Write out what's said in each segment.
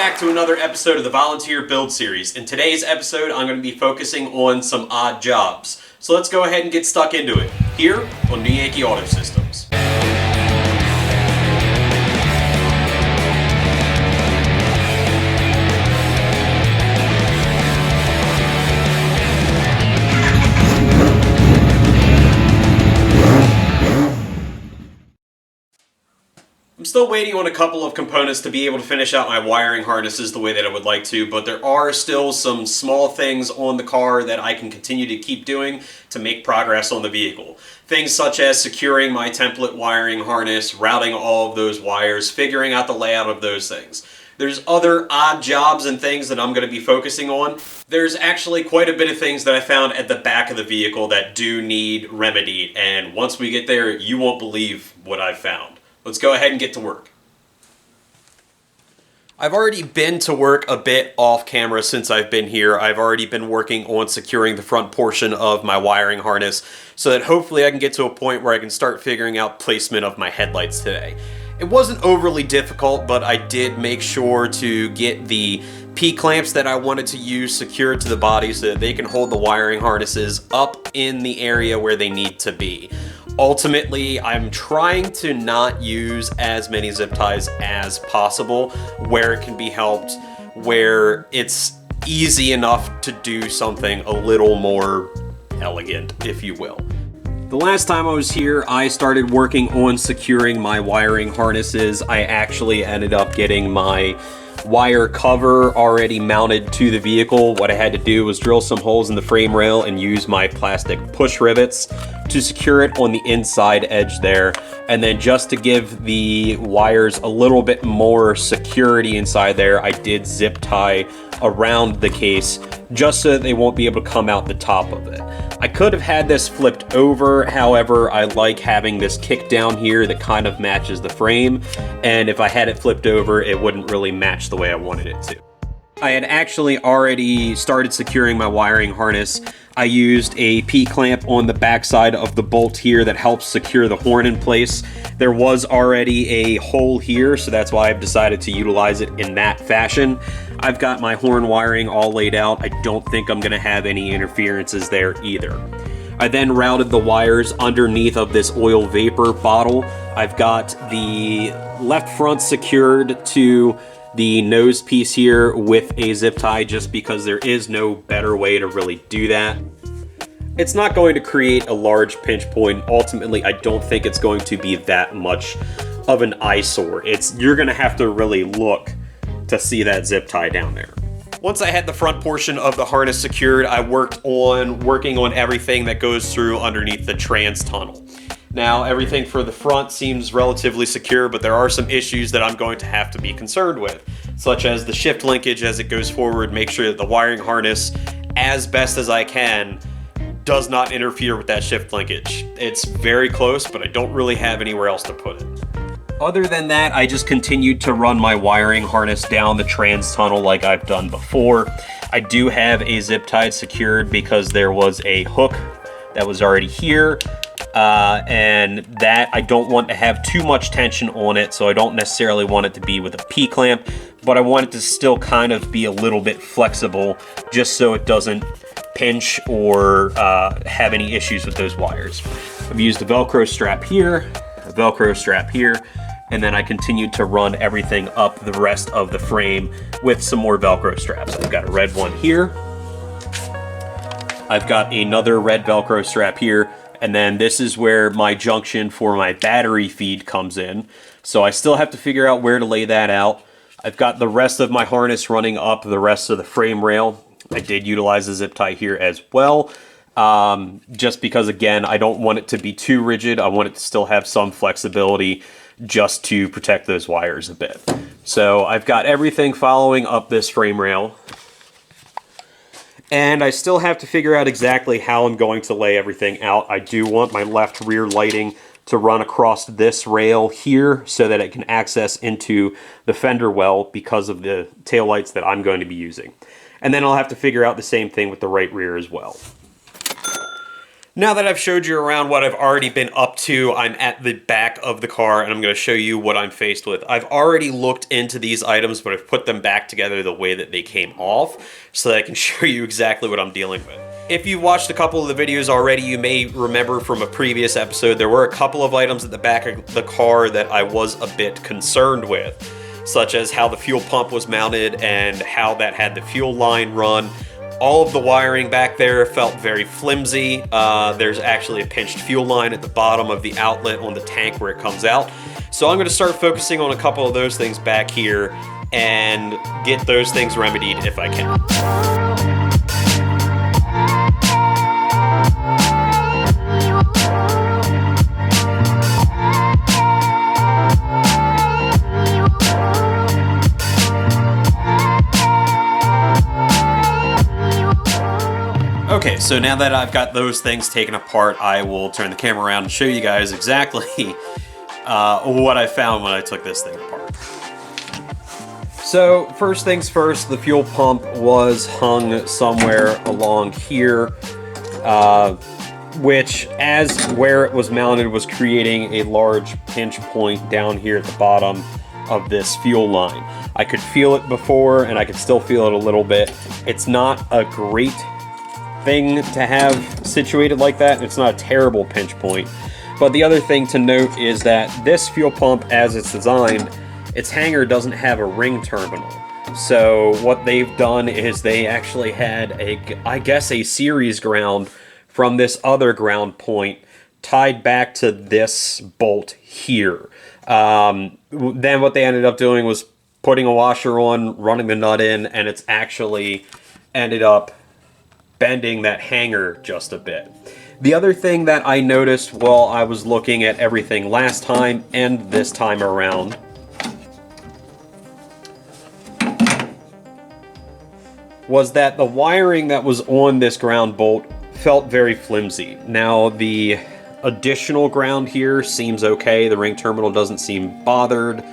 back to another episode of the Volunteer Build Series. In today's episode, I'm going to be focusing on some odd jobs. So let's go ahead and get stuck into it, here on New Yankee Auto Systems. I'm still waiting on a couple of components to be able to finish out my wiring harnesses the way that I would like to, but there are still some small things on the car that I can continue to keep doing to make progress on the vehicle. Things such as securing my template wiring harness, routing all of those wires, figuring out the layout of those things. There's other odd jobs and things that I'm going to be focusing on. There's actually quite a bit of things that I found at the back of the vehicle that do need remedied, and once we get there, you won't believe what I've found. Let's go ahead and get to work. I've already been to work a bit off camera since I've been here. I've already been working on securing the front portion of my wiring harness so that hopefully I can get to a point where I can start figuring out placement of my headlights today. It wasn't overly difficult, but I did make sure to get the P-clamps that I wanted to use secured to the body so that they can hold the wiring harnesses up in the area where they need to be. Ultimately, I'm trying to not use as many zip ties as possible where it can be helped, where it's easy enough to do something a little more elegant, if you will. The last time I was here, I started working on securing my wiring harnesses. I actually ended up getting my wire cover already mounted to the vehicle. What I had to do was drill some holes in the frame rail and use my plastic push rivets to secure it on the inside edge there. And then just to give the wires a little bit more security inside there, I did zip tie around the case just so that they won't be able to come out the top of it. I could have had this flipped over, however, I like having this kick down here that kind of matches the frame, and if I had it flipped over, it wouldn't really match the way I wanted it to. I had actually already started securing my wiring harness. I used a P-clamp on the backside of the bolt here that helps secure the horn in place. There was already a hole here, so that's why I've decided to utilize it in that fashion. I've got my horn wiring all laid out. I don't think I'm going to have any interferences there either. I then routed the wires underneath of this oil vapor bottle. I've got the left front secured to the nose piece here with a zip tie just because there is no better way to really do that. It's not going to create a large pinch point. Ultimately, I don't think it's going to be that much of an eyesore. You're going to have to really look to see that zip tie down there. Once I had the front portion of the harness secured, I working on everything that goes through underneath the trans tunnel. Now, everything for the front seems relatively secure, but there are some issues that I'm going to have to be concerned with, such as the shift linkage as it goes forward. Make sure that the wiring harness, as best as I can, does not interfere with that shift linkage. It's very close, but I don't really have anywhere else to put it. Other than that, I just continued to run my wiring harness down the trans tunnel like I've done before. I do have a zip tie secured because there was a hook that was already here. And that I don't want to have too much tension on it, so I don't necessarily want it to be with a P-clamp, but I want it to still kind of be a little bit flexible just so it doesn't pinch or have any issues with those wires. I've used a Velcro strap here, a Velcro strap here, and then I continued to run everything up the rest of the frame with some more Velcro straps. I've got a red one here. I've got another red Velcro strap here. And then this is where my junction for my battery feed comes in. So I still have to figure out where to lay that out. I've got the rest of my harness running up the rest of the frame rail. I did utilize a zip tie here as well. Just because, again, I don't want it to be too rigid. I want it to still have some flexibility just to protect those wires a bit. So I've got everything following up this frame rail. And I still have to figure out exactly how I'm going to lay everything out. I do want my left rear lighting to run across this rail here so that it can access into the fender well because of the taillights that I'm going to be using. And then I'll have to figure out the same thing with the right rear as well. Now that I've showed you around what I've already been up to, I'm at the back of the car and I'm going to show you what I'm faced with. I've already looked into these items, but I've put them back together the way that they came off so that I can show you exactly what I'm dealing with. If you've watched a couple of the videos already, you may remember from a previous episode, there were a couple of items at the back of the car that I was a bit concerned with, such as how the fuel pump was mounted and how that had the fuel line run. All of the wiring back there felt very flimsy. There's actually a pinched fuel line at the bottom of the outlet on the tank where it comes out. So I'm going to start focusing on a couple of those things back here and get those things remedied if I can. Okay, so now that I've got those things taken apart, I will turn the camera around and show you guys exactly what I found when I took this thing apart. So, first things first, the fuel pump was hung somewhere along here, which, as where it was mounted, was creating a large pinch point down here at the bottom of this fuel line. I could feel it before, and I could still feel it a little bit. It's not a great thing to have situated like that. It's not a terrible pinch point. But the other thing to note is that this fuel pump, as it's designed, its hanger doesn't have a ring terminal. So what they've done is they actually had I guess a series ground from this other ground point tied back to this bolt here. Then what they ended up doing was putting a washer on, running the nut in, and it's actually ended up bending that hanger just a bit. The other thing that I noticed while I was looking at everything last time and this time around was that the wiring that was on this ground bolt felt very flimsy. Now the additional ground here seems okay. The ring terminal doesn't seem bothered.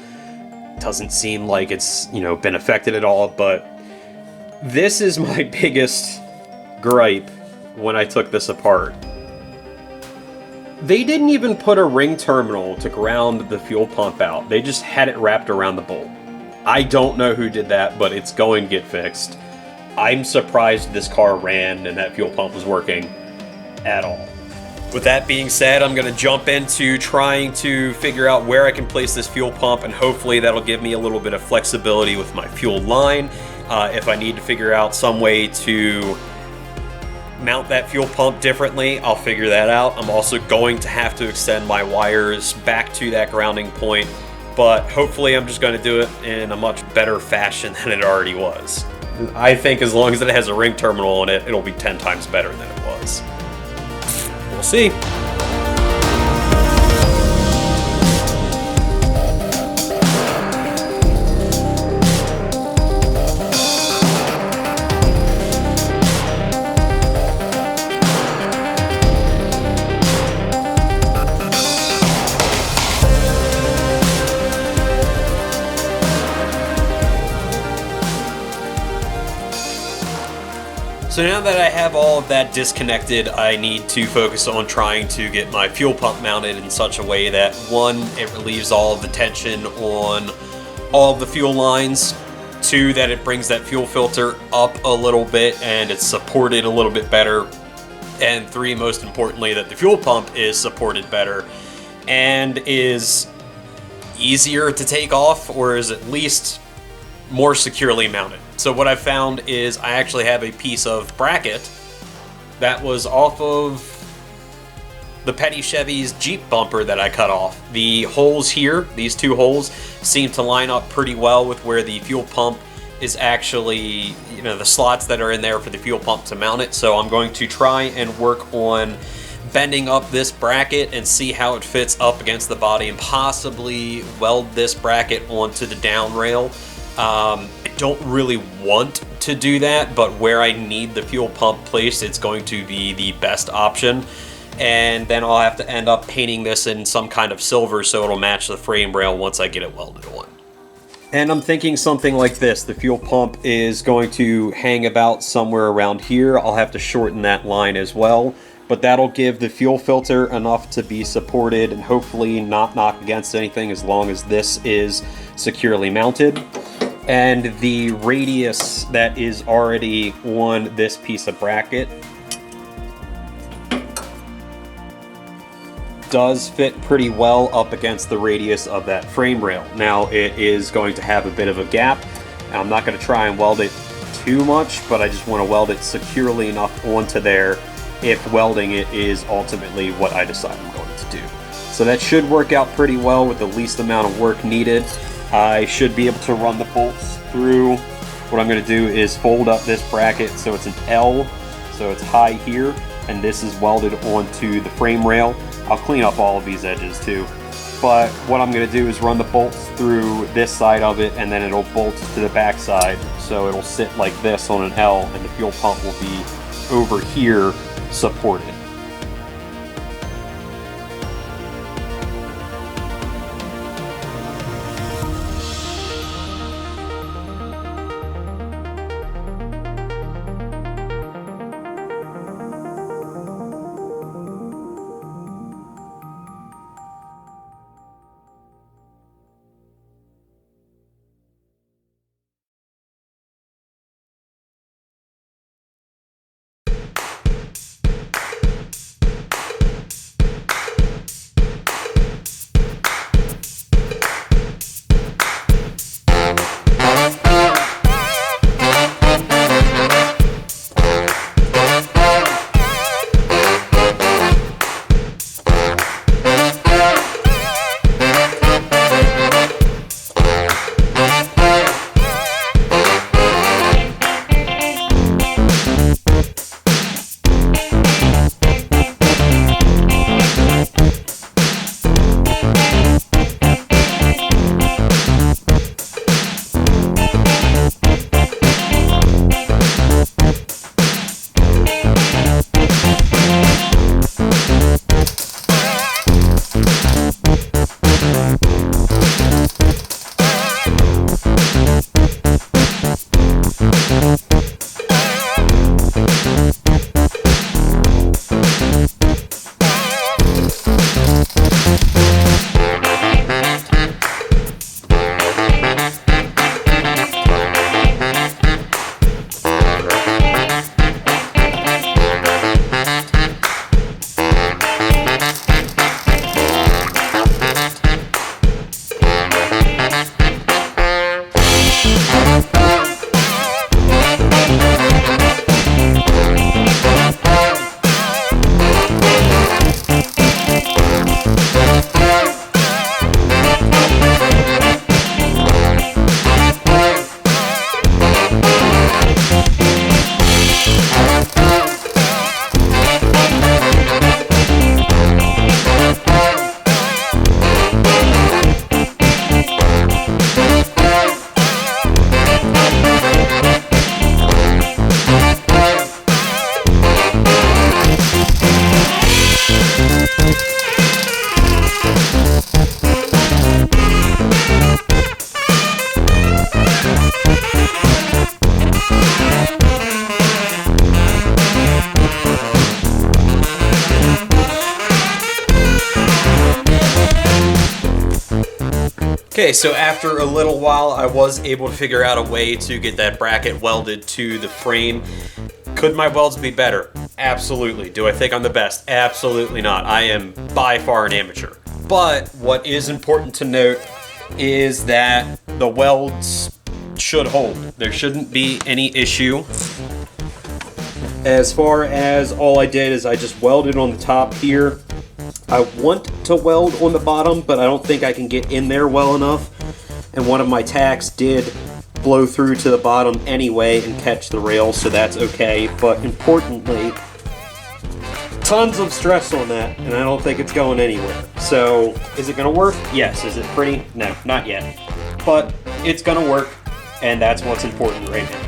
Doesn't seem like it's, been affected at all, but this is my biggest gripe when I took this apart. They didn't even put a ring terminal to ground the fuel pump out. They just had it wrapped around the bolt. I don't know who did that, but it's going to get fixed. I'm surprised this car ran and that fuel pump was working at all. With that being said, I'm going to jump into trying to figure out where I can place this fuel pump, and hopefully that'll give me a little bit of flexibility with my fuel line. If I need to figure out some way to mount that fuel pump differently, I'll figure that out. I'm also going to have to extend my wires back to that grounding point, but hopefully I'm just going to do it in a much better fashion than it already was. I think as long as it has a ring terminal on it, it'll be 10 times better than it was. We'll see. So now that I have all of that disconnected, I need to focus on trying to get my fuel pump mounted in such a way that, one, it relieves all of the tension on all of the fuel lines, two, that it brings that fuel filter up a little bit and it's supported a little bit better, and three, most importantly, that the fuel pump is supported better and is easier to take off, or is at least more securely mounted. So what I've found is I actually have a piece of bracket that was off of the Petty Chevy's Jeep bumper that I cut off. The holes here, these two holes, seem to line up pretty well with where the fuel pump is actually, the slots that are in there for the fuel pump to mount it. So I'm going to try and work on bending up this bracket and see how it fits up against the body, and possibly weld this bracket onto the down rail. I don't really want to do that, but where I need the fuel pump placed, it's going to be the best option. And then I'll have to end up painting this in some kind of silver so it'll match the frame rail once I get it welded on. And I'm thinking something like this. The fuel pump is going to hang about somewhere around here. I'll have to shorten that line as well but that'll give the fuel filter enough to be supported and hopefully not knock against anything as long as this is securely mounted. And the radius that is already on this piece of bracket does fit pretty well up against the radius of that frame rail. Now it is going to have a bit of a gap. I'm not going to try and weld it too much, but I just want to weld it securely enough onto there if welding it is ultimately what I decide I'm going to do. So that should work out pretty well with the least amount of work needed. I should be able to run the bolts through. What I'm going to do is fold up this bracket so it's an L, so it's high here, and this is welded onto the frame rail. I'll clean up all of these edges too. But what I'm going to do is run the bolts through this side of it, and then it'll bolt to the back side. So it'll sit like this on an L, and the fuel pump will be over here supported. Okay, so after a little while, I was able to figure out a way to get that bracket welded to the frame. Could my welds be better? Absolutely. Do I think I'm the best? Absolutely not. I am by far an amateur. But what is important to note is that the welds should hold. There shouldn't be any issue. As far as all I did is I just welded on the top here. I want to weld on the bottom, but I don't think I can get in there well enough. And one of my tacks did blow through to the bottom anyway and catch the rail, so that's okay. But importantly, tons of stress on that, and I don't think it's going anywhere. So, is it going to work? Yes. Is it pretty? No, not yet. But it's going to work, and that's what's important right now.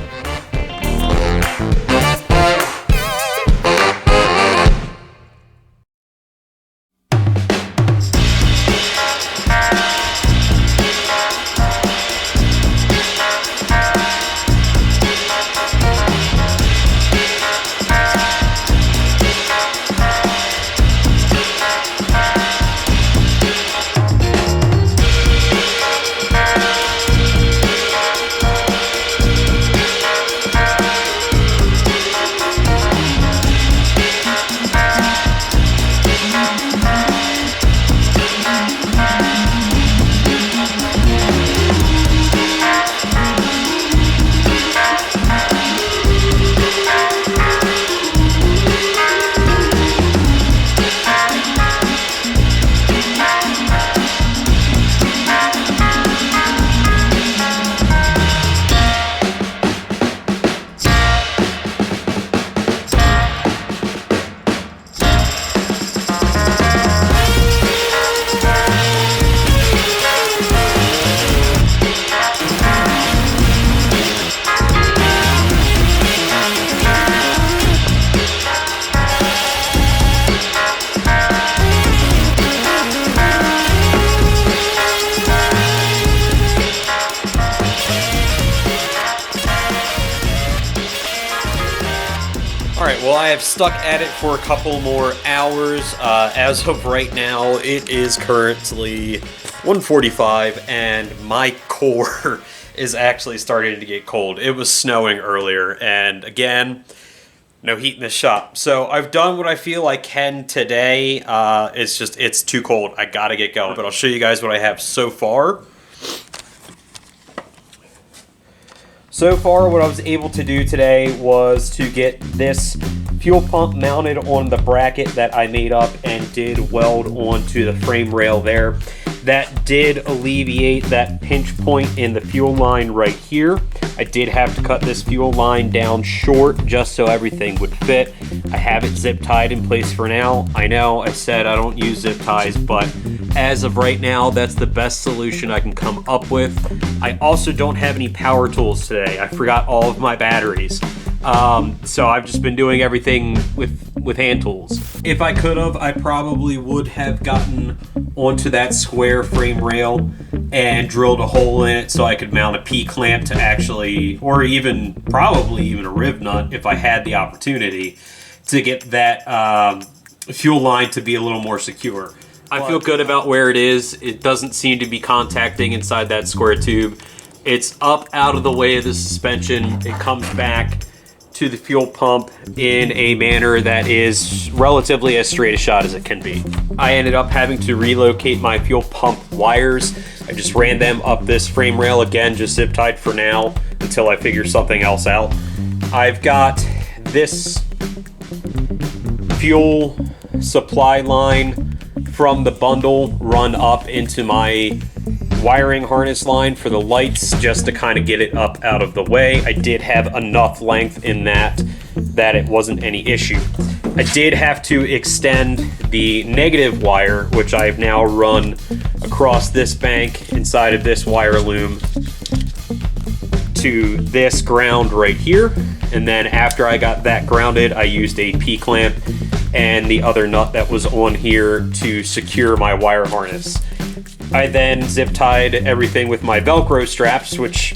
I have stuck at it for a couple more hours. As of right now, it is currently 1:45, and my core is actually starting to get cold. It was snowing earlier, and again, no heat in the shop. So I've done what I feel I can today. It's too cold. I gotta get going. But I'll show you guys what I have so far. So far, what I was able to do today was to get this fuel pump mounted on the bracket that I made up and did weld onto the frame rail there. That did alleviate that pinch point in the fuel line right here. I did have to cut this fuel line down short just so everything would fit. I have it zip tied in place for now. I know I said I don't use zip ties, but as of right now, that's the best solution I can come up with. I also don't have any power tools today. I forgot all of my batteries. So I've just been doing everything with hand tools. If I could have, I probably would have gotten onto that square frame rail and drilled a hole in it so I could mount a P-clamp to actually, or even probably even a rib nut if I had the opportunity to get that fuel line to be a little more secure. I feel good about where it is. It doesn't seem to be contacting inside that square tube. It's up out of the way of the suspension. It comes back to the fuel pump in a manner that is relatively as straight a shot as it can be. I ended up having to relocate my fuel pump wires. I just ran them up this frame rail again, just zip tied for now until I figure something else out. I've got this fuel supply line from the bundle run up into my wiring harness line for the lights just to kind of get it up out of the way. I did have enough length in that it wasn't any issue. I did have to extend the negative wire, which I've now run across this bank inside of this wire loom to this ground right here. And then after I got that grounded, I used a P-clamp and the other nut that was on here to secure my wire harness. I then zip tied everything with my Velcro straps, which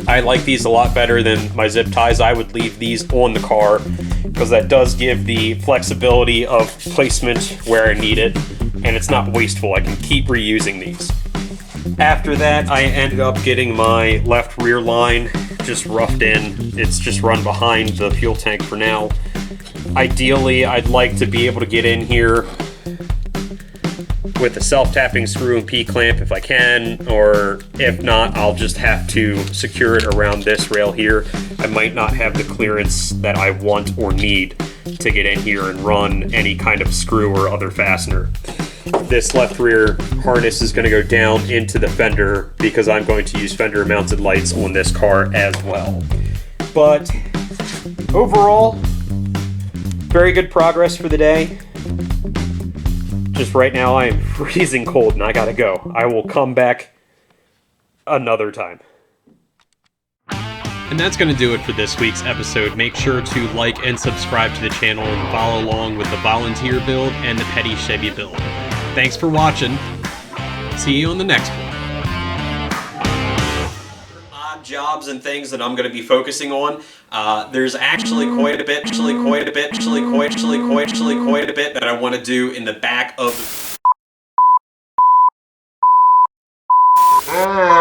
I like these a lot better than my zip ties. I would leave these on the car because that does give the flexibility of placement where I need it, and it's not wasteful. I can keep reusing these. After that, I ended up getting my left rear line just roughed in. It's just run behind the fuel tank for now. Ideally, I'd like to be able to get in here with a self-tapping screw and P-clamp if I can, or if not, I'll just have to secure it around this rail here. I might not have the clearance that I want or need to get in here and run any kind of screw or other fastener. This left rear harness is going to go down into the fender because I'm going to use fender mounted lights on this car as well. But overall, very good progress for the day. Just right now I am freezing cold and I gotta go. I will come back another time. And that's going to do it for this week's episode. Make sure to like and subscribe to the channel and follow along with the volunteer build and the petty Chevy build. Thanks for watching. See you on the next one. Odd jobs and things that I'm going to be focusing on. There's actually quite a bit that I want to do in the back of the